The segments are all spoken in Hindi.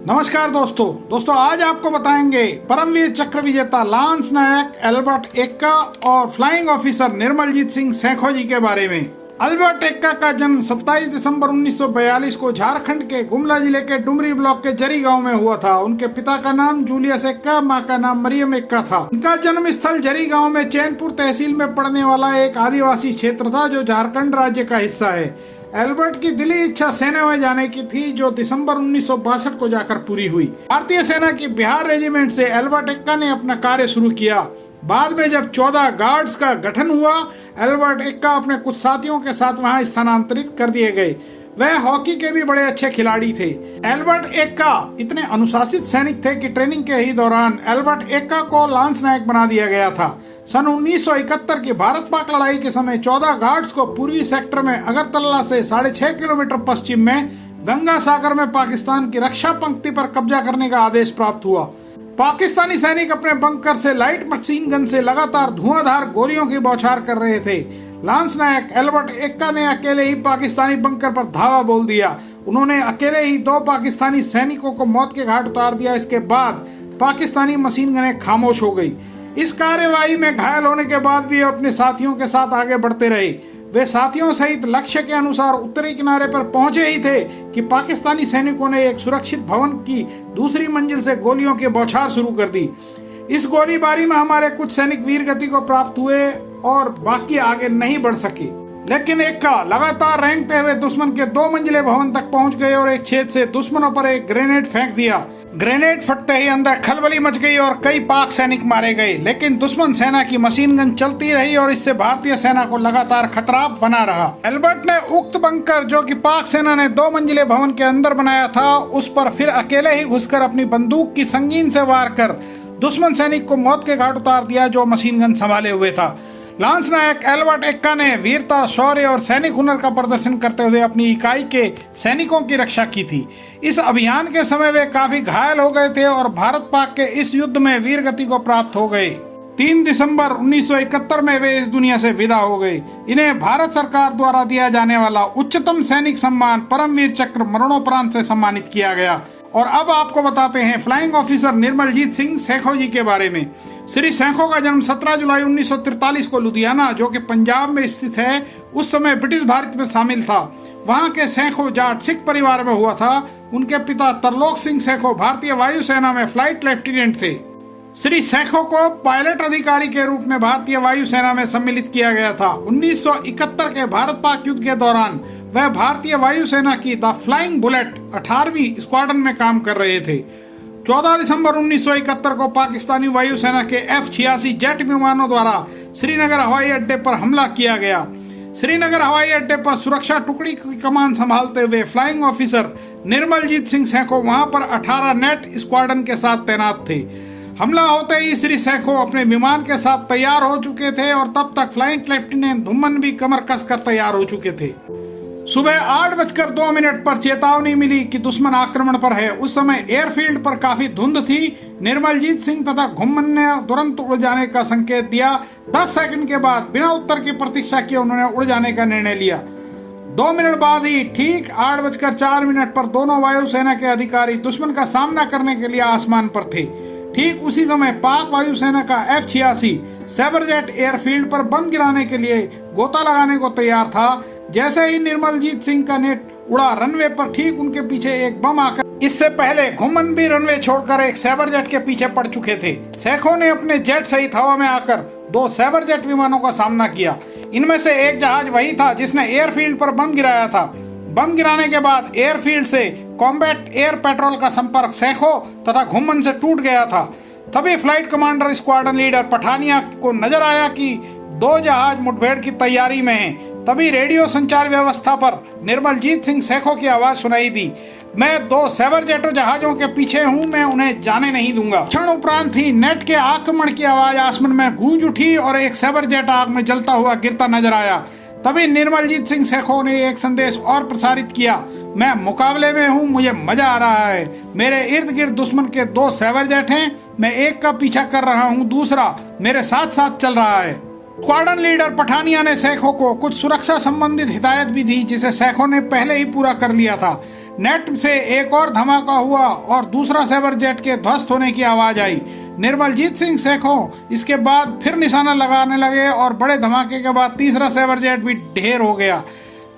नमस्कार दोस्तों आज आपको बताएंगे परमवीर चक्र विजेता लांस नायक एल्बर्ट एक्का और फ्लाइंग ऑफिसर निर्मलजीत सिंह सैखो जी के बारे में। एल्बर्ट एक्का का जन्म 27 दिसंबर 1942 को झारखंड के गुमला जिले के डुमरी ब्लॉक के जरी गांव में हुआ था। उनके पिता का नाम जूलियस एक्का, मां का नाम मरियम एक्का था। उनका जन्म स्थल जरी गांव में चैनपुर तहसील में पड़ने वाला एक आदिवासी क्षेत्र था जो झारखंड राज्य का हिस्सा है। एल्बर्ट की दिली इच्छा सेना में जाने की थी जो दिसंबर 1962 को जाकर पूरी हुई। भारतीय सेना की बिहार रेजिमेंट से एल्बर्ट एक्का ने अपना कार्य शुरू किया। बाद में जब 14 गार्ड्स का गठन हुआ, एल्बर्ट एक्का अपने कुछ साथियों के साथ वहां स्थानांतरित कर दिए गए। वह हॉकी के भी बड़े अच्छे खिलाड़ी थे। एल्बर्ट एक्का इतने अनुशासित सैनिक थे कि ट्रेनिंग के ही दौरान एल्बर्ट एक्का को लांस नायक बना दिया गया था। सन 1971 की भारत पाक लड़ाई के समय 14 गार्ड्स को पूर्वी सेक्टर में अगरतला से 6.5 किलोमीटर पश्चिम में गंगा सागर में पाकिस्तान की रक्षा पंक्ति पर कब्जा करने का आदेश प्राप्त हुआ। पाकिस्तानी सैनिक अपने बंकर से लाइट मशीन गन से लगातार धुआंधार गोलियों की बौछार कर रहे थे। लांस नायक एल्बर्ट एक्का ने अकेले ही पाकिस्तानी बंकर पर धावा बोल दिया। उन्होंने अकेले ही 2 पाकिस्तानी सैनिकों को मौत के घाट उतार दिया। इसके बाद पाकिस्तानी मशीन गनें खामोश हो गई। इस कार्यवाही में घायल होने के बाद भी अपने साथियों के साथ आगे बढ़ते रहे। वे साथियों सहित लक्ष्य के अनुसार उत्तरी किनारे पर पहुंचे ही थे कि पाकिस्तानी सैनिकों ने एक सुरक्षित भवन की दूसरी मंजिल से गोलियों की बौछार शुरू कर दी। इस गोलीबारी में हमारे कुछ सैनिक वीरगति को प्राप्त हुए और बाकी आगे नहीं बढ़ सके, लेकिन एक्का लगातार रेंगते हुए दुश्मन के 2 मंजिले भवन तक पहुंच गए और एक छेद से दुश्मनों पर एक ग्रेनेड फेंक दिया। ग्रेनेड फटते ही अंदर खलबली मच गई और कई पाक सैनिक मारे गए, लेकिन दुश्मन सेना की मशीन गन चलती रही और इससे भारतीय सेना को लगातार खतरा बना रहा। एल्बर्ट ने उक्त बंकर जो कि पाक सेना ने 2 मंजिले भवन के अंदर बनाया था, उस पर फिर अकेले ही घुसकर अपनी बंदूक की संगीन से वार कर दुश्मन सैनिक को मौत के घाट उतार दिया जो मशीन गन संभाले हुए था। लांस नायक एल्बर्ट एक्का ने वीरता, शौर्य और सैनिक हुनर का प्रदर्शन करते हुए अपनी इकाई के सैनिकों की रक्षा की थी। इस अभियान के समय वे काफी घायल हो गए थे और भारत पाक के इस युद्ध में वीरगति को प्राप्त हो गए। 3 दिसंबर 1971 में वे इस दुनिया से विदा हो गए। इन्हें भारत सरकार द्वारा दिया जाने वाला उच्चतम सैनिक सम्मान परमवीर चक्र मरणोपरांत से सम्मानित किया गया। और अब आपको बताते हैं फ्लाइंग ऑफिसर निर्मलजीत सिंह सैखो जी के बारे में। श्री सैखो का जन्म 17 जुलाई 1943 को लुधियाना, जो कि पंजाब में स्थित है, उस समय ब्रिटिश भारत में शामिल था। वहां के सैखो जाट सिख परिवार में हुआ था। उनके पिता तरलोक सिंह सैखो भारतीय वायुसेना में फ्लाइट लेफ्टिनेंट थे। श्री सैखो को पायलट अधिकारी के रूप में भारतीय वायुसेना में सम्मिलित किया गया था। 1971 के भारत पाक युद्ध के दौरान वह भारतीय वायुसेना की द फ्लाइंग बुलेट 18वीं स्क्वाड्रन में काम कर रहे थे। 14 दिसंबर 1971 को पाकिस्तानी वायुसेना के F-86 जेट विमानों द्वारा श्रीनगर हवाई अड्डे पर हमला किया गया। श्रीनगर हवाई अड्डे पर सुरक्षा टुकड़ी की कमान संभालते हुए फ्लाइंग ऑफिसर निर्मलजीत सिंह सैखो वहां पर 18 नेट स्क्वाड्रन के साथ तैनात थे। हमला होते ही श्री सैखो अपने विमान के साथ तैयार हो चुके थे और तब तक फ्लाइट लेफ्टिनेंट धुम्मन भी कमर कसकर तैयार हो चुके थे। सुबह 8:02 पर चेतावनी मिली कि दुश्मन आक्रमण पर है। उस समय एयरफील्ड पर काफी धुंध थी। निर्मलजीत सिंह तथा घुम्मन ने तुरंत उड़ जाने का संकेत दिया। 10 सेकंड के बाद बिना उत्तर की प्रतीक्षा किए उन्होंने उड़ जाने का निर्णय लिया। 2 मिनट बाद ही ठीक 8:04 पर दोनों वायुसेना के अधिकारी दुश्मन का सामना करने के लिए आसमान पर थे। ठीक उसी समय पाक वायुसेना का F-86 सैबरजेट एयरफील्ड पर बम गिराने के लिए गोता लगाने को तैयार था। जैसे ही निर्मलजीत सिंह का नेट उड़ा रनवे पर, ठीक उनके पीछे एक बम आकर, इससे पहले घुम्मन भी रनवे छोड़कर एक सैबरजेट के पीछे पड़ चुके थे। सैखो ने अपने जेट सहित हवा में आकर 2 सैबरजेट विमानों का सामना किया। इनमें से एक जहाज वही था जिसने एयरफील्ड पर बम गिराया था। बम गिराने के बाद एयरफील्ड से कॉम्बैट एयर पेट्रोल का संपर्क सैखो तथा घुम्मन से टूट गया था। तभी flight commander squadron leader Pathania को नजर आया कि 2 जहाज मुठभेड़ की तैयारी में हैं। तभी रेडियो संचार व्यवस्था पर निर्मलजीत सिंह सैखो की आवाज सुनाई दी, मैं 2 सैबरजेट जहाजों के पीछे हूँ, मैं उन्हें जाने नहीं दूंगा। क्षण उपरांत ही नेट के आक्रमण की आवाज आसमान में गूंज उठी और एक सैबरजेट आग में जलता हुआ गिरता नजर आया। तभी निर्मलजीत सिंह सैखो ने एक संदेश और प्रसारित किया, मैं मुकाबले में हूँ, मुझे मजा आ रहा है। मेरे इर्द गिर्द दुश्मन के 2 सैबरजेट हैं, मैं एक का पीछा कर रहा हूँ, दूसरा मेरे साथ साथ चल रहा है। स्क्वाड्रन लीडर पठानिया ने सैखो को कुछ सुरक्षा संबंधित हिदायत भी दी जिसे सैखो ने पहले ही पूरा कर लिया था। नेट से एक और धमाका हुआ और दूसरा सैबर जेट के ध्वस्त होने की आवाज आई। निर्मलजीत सिंह सैखों इसके बाद फिर निशाना लगाने लगे और बड़े धमाके के बाद तीसरा सैबर जेट भी ढेर हो गया।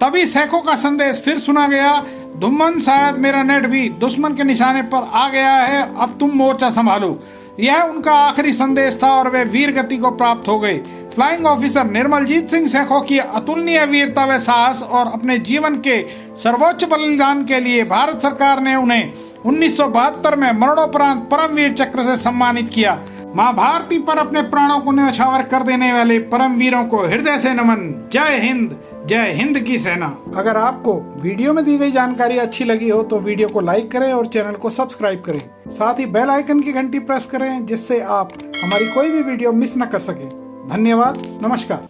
तभी सैखों का संदेश फिर सुना गया, धुम्मन शायद मेरा नेट भी दुश्मन के निशाने पर आ गया है, अब तुम मोर्चा संभालो। यह उनका आखिरी संदेश था और वे वीर गति को प्राप्त हो गए। फ्लाइंग ऑफिसर निर्मलजीत सिंह सैखों की अतुलनीय वीरता व साहस और अपने जीवन के सर्वोच्च बलिदान के लिए भारत सरकार ने उन्हें 1972 में मरणोपरांत परमवीर चक्र से सम्मानित किया। मां भारती पर अपने प्राणों को न्यौछावर कर देने वाले परमवीरों को हृदय से नमन। जय हिंद की सेना। अगर आपको वीडियो में दी गई जानकारी अच्छी लगी हो तो वीडियो को लाइक करें और चैनल को सब्सक्राइब करें। साथ ही बेल आइकन की घंटी प्रेस करें जिससे आप हमारी कोई भी वीडियो मिस न कर सकें। धन्यवाद। नमस्कार।